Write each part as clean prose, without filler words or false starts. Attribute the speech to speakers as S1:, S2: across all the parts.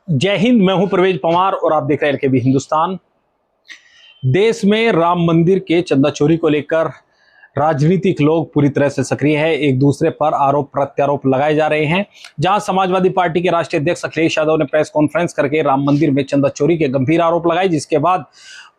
S1: जय हिंद। मैं हूं परवेज पवार और आप देख रहे हैं एलकेबी हिंदुस्तान। देश में राम मंदिर के चंदा चोरी को लेकर राजनीतिक लोग पूरी तरह से सक्रिय है। एक दूसरे पर आरोप प्रत्यारोप लगाए जा रहे हैं। जहां समाजवादी पार्टी के राष्ट्रीय अध्यक्ष अखिलेश यादव ने प्रेस कॉन्फ्रेंस करके राम मंदिर में चंदा चोरी के गंभीर आरोप लगाए, जिसके बाद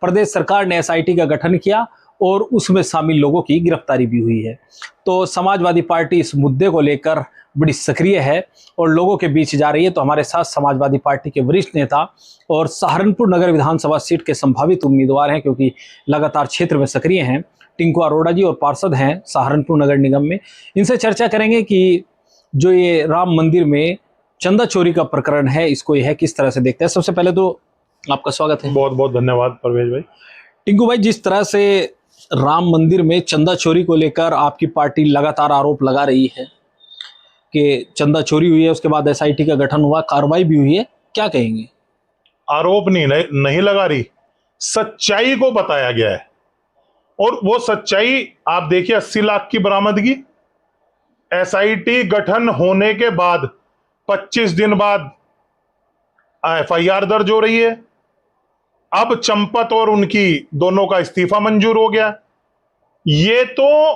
S1: प्रदेश सरकार ने एसआईटी का गठन किया और उसमें शामिल लोगों की गिरफ्तारी भी हुई है। तो समाजवादी पार्टी इस मुद्दे को लेकर बड़ी सक्रिय है और लोगों के बीच जा रही है। तो हमारे साथ समाजवादी पार्टी के वरिष्ठ नेता और सहारनपुर नगर विधानसभा सीट के संभावित उम्मीदवार हैं, क्योंकि लगातार क्षेत्र में सक्रिय हैं, टिंकू अरोड़ा जी, और पार्षद हैं सहारनपुर नगर निगम में। इनसे चर्चा करेंगे कि जो ये राम मंदिर में चंदा चोरी का प्रकरण है, इसको यह किस तरह से देखते हैं। सबसे पहले तो आपका स्वागत है।
S2: बहुत बहुत धन्यवाद परवेज भाई।
S1: टिंकू भाई, जिस तरह से राम मंदिर में चंदा चोरी को लेकर आपकी पार्टी लगातार आरोप लगा रही है कि चंदा चोरी हुई है, उसके बाद एसआईटी का गठन हुआ, कार्रवाई भी हुई है, क्या कहेंगे?
S2: आरोप नहीं लगा रही, सच्चाई को बताया गया है। और वो सच्चाई आप देखिए, 80 लाख की बरामदगी एसआईटी गठन होने के बाद 25 दिन बाद एफआईआर दर्ज हो रही है। अब चंपत और उनकी दोनों का इस्तीफा मंजूर हो गया। ये तो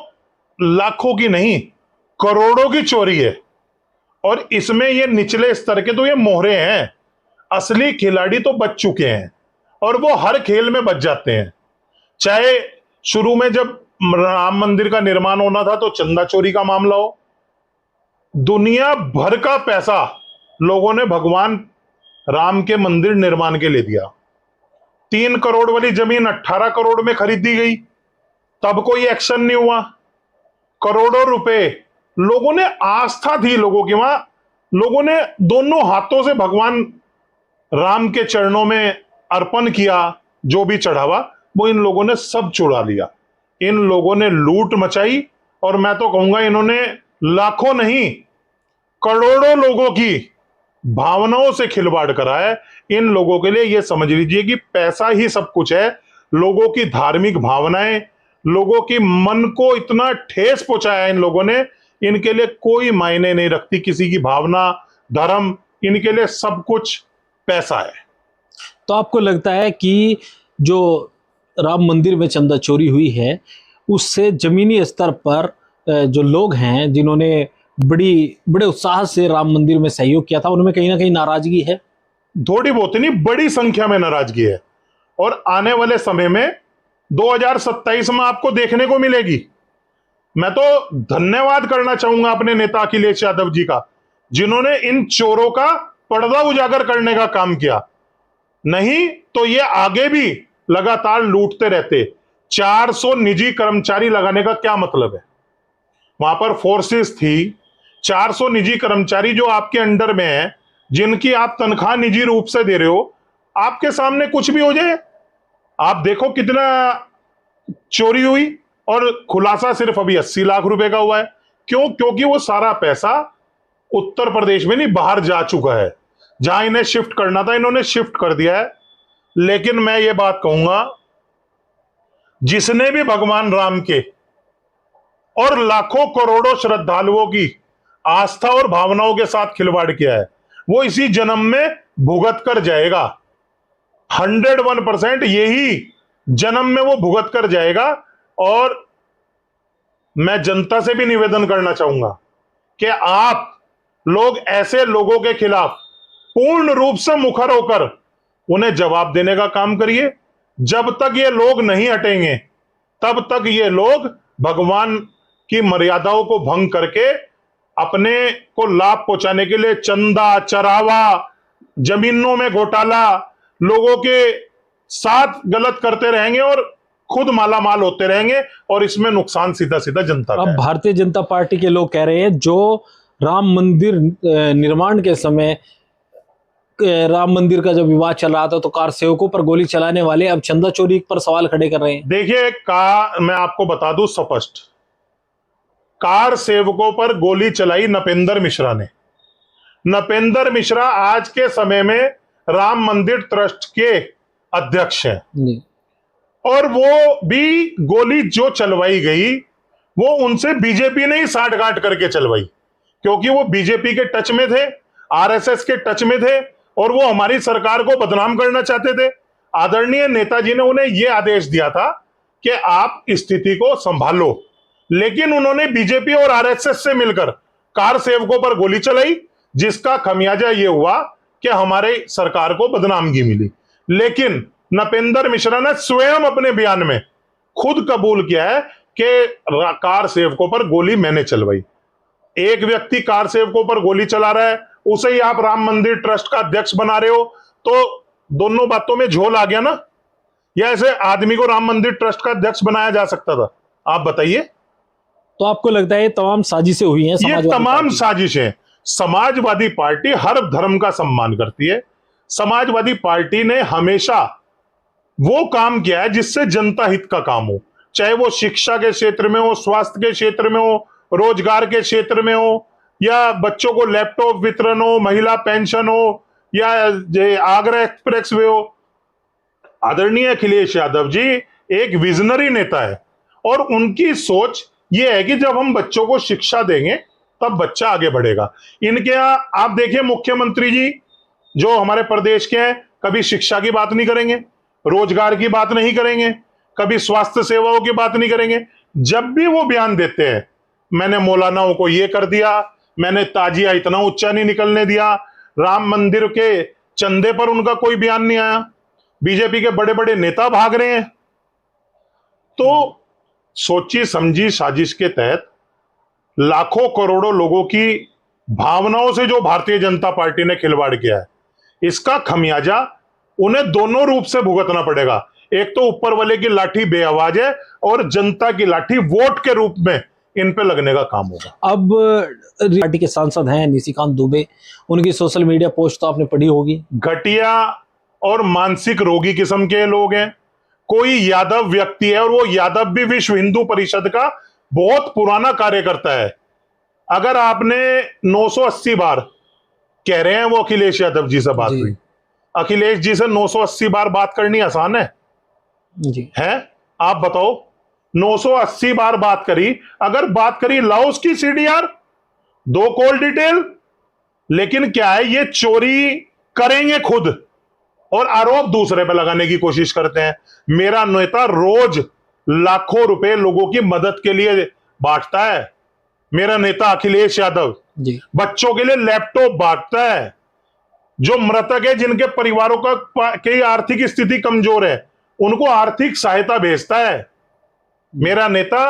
S2: लाखों की नहीं, करोड़ों की चोरी है। और इसमें ये निचले स्तर के तो ये मोहरे हैं, असली खिलाड़ी तो बच चुके हैं और वो हर खेल में बच जाते हैं। चाहे शुरू में जब राम मंदिर का निर्माण होना था तो चंदा चोरी का मामला हो, दुनिया भर का पैसा लोगों ने भगवान राम के मंदिर निर्माण के लिए दिया। 3 करोड़ वाली जमीन 18 करोड़ में खरीदी गई, तब कोई एक्शन नहीं हुआ। करोड़ों रुपए लोगों ने, आस्था थी लोगों की वहां, लोगों ने दोनों हाथों से भगवान राम के चरणों में अर्पण किया। जो भी चढ़ावा वो इन लोगों ने सब चुरा लिया। इन लोगों ने लूट मचाई और मैं तो कहूंगा इन्होंने लाखों नहीं, करोड़ों लोगों की भावनाओं से खिलवाड़ करा है। इन लोगों के लिए यह समझ लीजिए कि पैसा ही सब कुछ है। लोगों की धार्मिक भावनाएं, लोगों की मन को इतना ठेस पहुंचाया इन लोगों ने, इनके लिए कोई मायने नहीं रखती किसी की भावना, धर्म, इनके लिए सब कुछ पैसा है।
S1: तो आपको लगता है कि जो राम मंदिर में चंदा चोरी हुई है, उससे जमीनी स्तर पर जो लोग हैं जिन्होंने बड़े उत्साह से राम मंदिर में सहयोग किया था, उनमें कहीं ना कहीं नाराजगी है?
S2: थोड़ी बहुत नहीं, बड़ी संख्या में नाराजगी है और आने वाले समय में 2027 में आपको देखने को मिलेगी। मैं तो धन्यवाद करना चाहूंगा अपने नेता अखिलेश यादव जी का, जिन्होंने इन चोरों का पर्दा उजागर करने का काम किया। नहीं तो ये आगे भी लगातार लूटते रहते। 400 निजी कर्मचारी लगाने का क्या मतलब है? वहां पर फोर्सेस थी, 400 निजी कर्मचारी जो आपके अंडर में है, जिनकी आप तनख्वाह निजी रूप से दे रहे हो। आपके सामने कुछ भी हो जाए, आप देखो कितना चोरी हुई और खुलासा सिर्फ अभी 80 लाख रुपए का हुआ है। क्यों? क्योंकि वो सारा पैसा उत्तर प्रदेश में नहीं, बाहर जा चुका है। जहां इन्हें शिफ्ट करना था इन्होंने शिफ्ट कर दिया है। लेकिन मैं ये बात कहूंगा, जिसने भी भगवान राम के और लाखों करोड़ों श्रद्धालुओं की आस्था और भावनाओं के साथ खिलवाड़ किया है, वो इसी जन्म में भुगत कर जाएगा। 101% यही जन्म में वो भुगत कर जाएगा। और मैं जनता से भी निवेदन करना चाहूंगा कि आप लोग ऐसे लोगों के खिलाफ पूर्ण रूप से मुखर होकर उन्हें जवाब देने का काम करिए। जब तक ये लोग नहीं हटेंगे, तब तक ये लोग भगवान की मर्यादाओं को भंग करके अपने को लाभ पहुंचाने के लिए चंदा, चरावा, जमीनों में घोटाला, लोगों के साथ गलत करते रहेंगे और खुद मालामाल होते रहेंगे। और इसमें नुकसान सीधा सीधा जनता का है।
S1: अब भारतीय जनता पार्टी के लोग कह रहे हैं, जो राम मंदिर निर्माण के समय राम मंदिर का जब विवाद चल रहा था तो कार सेवकों पर गोली चलाने वाले अब चंदा चोरी पर सवाल खड़े कर रहे हैं।
S2: देखिए, मैं आपको बता दूं स्पष्ट, कार सेवकों पर गोली चलाई नपेंद्र मिश्रा ने। नपेंद्र मिश्रा आज के समय में राम मंदिर ट्रस्ट के अध्यक्ष हैं और वो भी गोली जो चलवाई गई वो उनसे बीजेपी ने ही साठगांठ करके चलवाई, क्योंकि वो बीजेपी के टच में थे, आरएसएस के टच में थे और वो हमारी सरकार को बदनाम करना चाहते थे। आदरणीय नेताजी ने उन्हें यह आदेश दिया था कि आप स्थिति को संभालो, लेकिन उन्होंने बीजेपी और आरएसएस से मिलकर कार सेवकों पर गोली चलाई, जिसका खमियाजा यह हुआ कि हमारे सरकार को बदनामगी मिली। लेकिन नपेंद्र मिश्रा ने स्वयं अपने बयान में खुद कबूल किया है कि कार सेवकों पर गोली मैंने चलवाई। एक व्यक्ति कार सेवकों पर गोली चला रहा है, उसे ही आप राम मंदिर ट्रस्ट का अध्यक्ष बना रहे हो, तो दोनों बातों में झोल आ गया ना? या ऐसे आदमी को राम मंदिर ट्रस्ट का अध्यक्ष बनाया जा सकता था? आप बताइए।
S1: तो आपको लगता है ये तमाम साजिशें हुई हैं?
S2: ये तमाम साजिशें। समाजवादी पार्टी हर धर्म का सम्मान करती है। समाजवादी पार्टी ने हमेशा वो काम किया है जिससे जनता हित का काम हो, चाहे वो शिक्षा के क्षेत्र में हो, स्वास्थ्य के क्षेत्र में हो, रोजगार के क्षेत्र में हो, या बच्चों को लैपटॉप वितरण हो, महिला पेंशन हो, या आगरा एक्सप्रेस वे हो। आदरणीय अखिलेश यादव जी एक विजनरी नेता है और उनकी सोच यह है कि जब हम बच्चों को शिक्षा देंगे तब बच्चा आगे बढ़ेगा। इनके यहां आप देखिए, मुख्यमंत्री जी जो हमारे प्रदेश के हैं, कभी शिक्षा की बात नहीं करेंगे, रोजगार की बात नहीं करेंगे, कभी स्वास्थ्य सेवाओं की बात नहीं करेंगे। जब भी वो बयान देते हैं, मैंने मौलानाओं को ये कर दिया, मैंने ताजिया इतना ऊंचा नहीं निकलने दिया, राम मंदिर के चंदे पर उनका कोई बयान नहीं आया, बीजेपी के बड़े बड़े नेता भाग रहे हैं। तो सोची समझी साजिश के तहत लाखों करोड़ों लोगों की भावनाओं से जो भारतीय जनता पार्टी ने खिलवाड़ किया है, इसका खमियाजा उन्हें दोनों रूप से भुगतना पड़ेगा। एक तो ऊपर वाले की लाठी बेआवाज है और जनता की लाठी वोट के रूप में इन पे लगने का काम होगा।
S1: अब पार्टी के सांसद हैं निशिकांत दुबे, उनकी सोशल मीडिया पोस्ट तो आपने पढ़ी होगी।
S2: घटिया और मानसिक रोगी किस्म के लोग हैं। कोई यादव व्यक्ति है और वो यादव भी विश्व हिंदू परिषद का बहुत पुराना कार्यकर्ता है। अगर आपने 980 बार कह रहे हैं वो अखिलेश यादव जी से बात हुई, अखिलेश जी से 980 बार बात करनी आसान है
S1: जी?
S2: है? आप बताओ, 980 बार बात करी, अगर बात करी लाओ उसकी सीडीआर, दो कॉल डिटेल। लेकिन क्या है, ये चोरी करेंगे खुद और आरोप दूसरे पे लगाने की कोशिश करते हैं। मेरा नेता रोज लाखों रुपए लोगों की मदद के लिए बांटता है। मेरा नेता अखिलेश यादव
S1: जी
S2: बच्चों के लिए लैपटॉप बांटता है। जो मृतक है, जिनके परिवारों की आर्थिक स्थिति कमजोर है, उनको आर्थिक सहायता भेजता है। मेरा नेता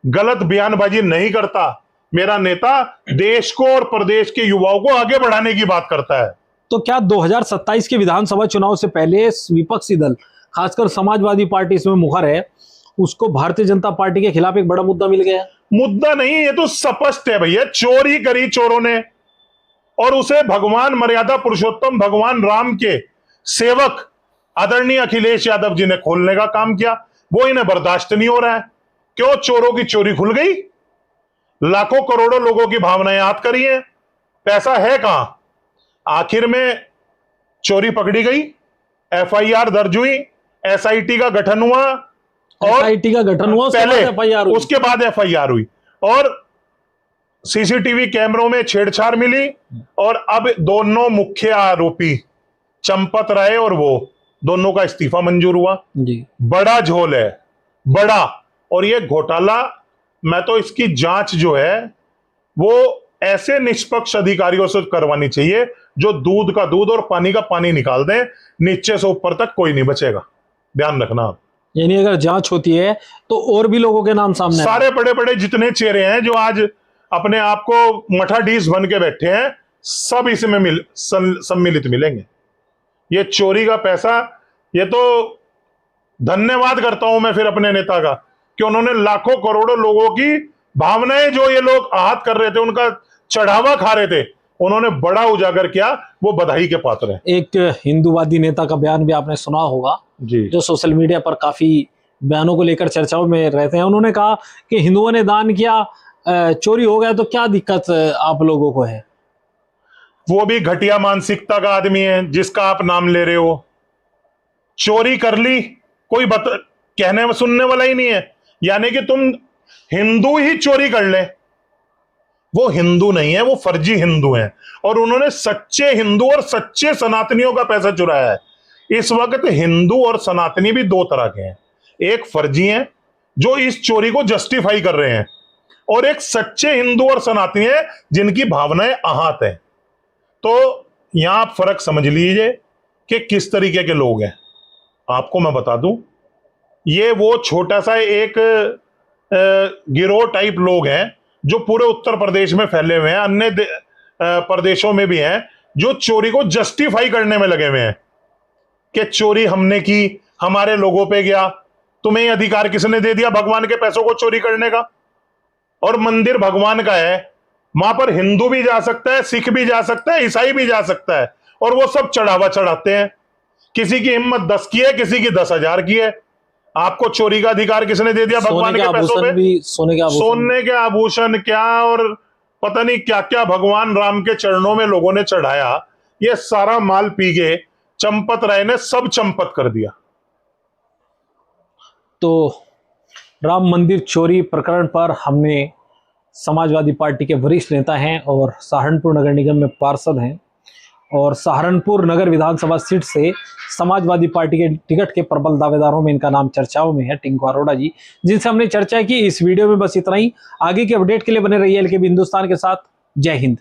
S2: गलत बयानबाजी नहीं करता। मेरा नेता देश को और प्रदेश के युवाओं को आगे बढ़ाने की बात करता है।
S1: तो क्या 2027 के विधानसभा चुनाव से पहले विपक्षी दल, खासकर समाजवादी पार्टी इसमें मुखर है, उसको भारतीय जनता पार्टी के खिलाफ एक बड़ा मुद्दा मिल गया?
S2: मुद्दा नहीं, ये तो स्पष्ट है भैया। चोरी करी चोरों ने और उसे भगवान मर्यादा पुरुषोत्तम भगवान राम के सेवक आदरणीय अखिलेश यादव जी ने खोलने का काम किया। वो इन्हें बर्दाश्त नहीं हो रहा है। क्यों? चोरों की चोरी खुल गई, लाखों करोड़ों लोगों की भावनाएं याद करी है, पैसा है कहां? आखिर में चोरी पकड़ी गई, एफआईआर दर्ज हुई, एसआईटी का गठन हुआ और
S1: एसआईटी का गठन हुआ,
S2: पहले
S1: एफआईआर हुई,
S2: उसके बाद एफआईआर हुई और सीसीटीवी कैमरों में छेड़छाड़ मिली और अब दोनों मुख्य आरोपी चंपत राय और वो दोनों का इस्तीफा मंजूर हुआ
S1: जी।
S2: बड़ा झोल है, बड़ा। और ये घोटाला, मैं तो इसकी जांच जो है वो ऐसे निष्पक्ष अधिकारियों से करवानी चाहिए जो दूध का दूध और पानी का पानी निकाल दें, नीचे से ऊपर तक कोई नहीं बचेगा। ध्यान रखना आप।
S1: यानी अगर जांच होती है तो और भी लोगों के नाम सामने
S2: सारे बड़े बड़े जितने चेहरे हैं जो आज अपने आप को मठाधीश बन के बैठे हैं, सब इसमें सम्मिलित मिलेंगे। ये चोरी का पैसा, ये तो धन्यवाद करता हूं मैं फिर अपने नेता का कि उन्होंने लाखों करोड़ों लोगों की भावनाएं जो ये लोग आहत कर रहे थे, उनका चढ़ावा खा रहे थे, उन्होंने बड़ा उजागर किया। वो बधाई के पात्र हैं।
S1: एक हिंदूवादी नेता का बयान भी आपने सुना होगा
S2: जी,
S1: जो सोशल मीडिया पर काफी बयानों को लेकर चर्चाओं में रहते हैं। उन्होंने कहा कि हिंदुओं ने दान किया, चोरी हो गया तो क्या दिक्कत आप लोगों को है?
S2: वो भी घटिया मानसिकता का आदमी है जिसका आप नाम ले रहे हो। चोरी कर ली, कोई कहने में सुनने वाला ही नहीं है। यानी कि तुम हिंदू ही चोरी कर ले, वो हिंदू नहीं है, वो फर्जी हिंदू हैं और उन्होंने सच्चे हिंदू और सच्चे सनातनियों का पैसा चुराया है। इस वक्त हिंदू और सनातनी भी दो तरह के हैं, एक फर्जी हैं जो इस चोरी को जस्टिफाई कर रहे हैं और एक सच्चे हिंदू और सनातनी हैं जिनकी भावनाएं आहत हैं। तो यहां आप फर्क समझ लीजिए कि किस तरीके के लोग हैं। आपको मैं बता दूं, ये वो छोटा सा एक गिरोह टाइप लोग हैं जो पूरे उत्तर प्रदेश में फैले हुए हैं, अन्य प्रदेशों में भी हैं, जो चोरी को जस्टिफाई करने में लगे हुए हैं कि चोरी हमने की, हमारे लोगों पे गया। तुम्हें ये अधिकार किसने दे दिया भगवान के पैसों को चोरी करने का? और मंदिर भगवान का है, वहां पर हिंदू भी जा सकता है, सिख भी जा सकता है, ईसाई भी जा सकता है और वो सब चढ़ावा चढ़ाते हैं। किसी की हिम्मत 10 की है, किसी की 10,000 की है। आपको चोरी का अधिकार किसने दे दिया भगवान के पैसों पे? सोने के आभूषण क्या और पता नहीं क्या क्या भगवान राम के चरणों में लोगों ने चढ़ाया, ये सारा माल पी के चंपत राय ने सब चंपत कर दिया।
S1: तो राम मंदिर चोरी प्रकरण पर हमने समाजवादी पार्टी के वरिष्ठ नेता हैं और सहारनपुर नगर निगम में पार्षद हैं और सहारनपुर नगर विधानसभा सीट से समाजवादी पार्टी के टिकट के प्रबल दावेदारों में इनका नाम चर्चाओं में है, टिंकू अरोड़ा जी, जिनसे हमने चर्चा की। इस वीडियो में बस इतना ही। आगे के अपडेट के लिए बने रहिए एलकेबी हिंदुस्तान के साथ। जय हिंद।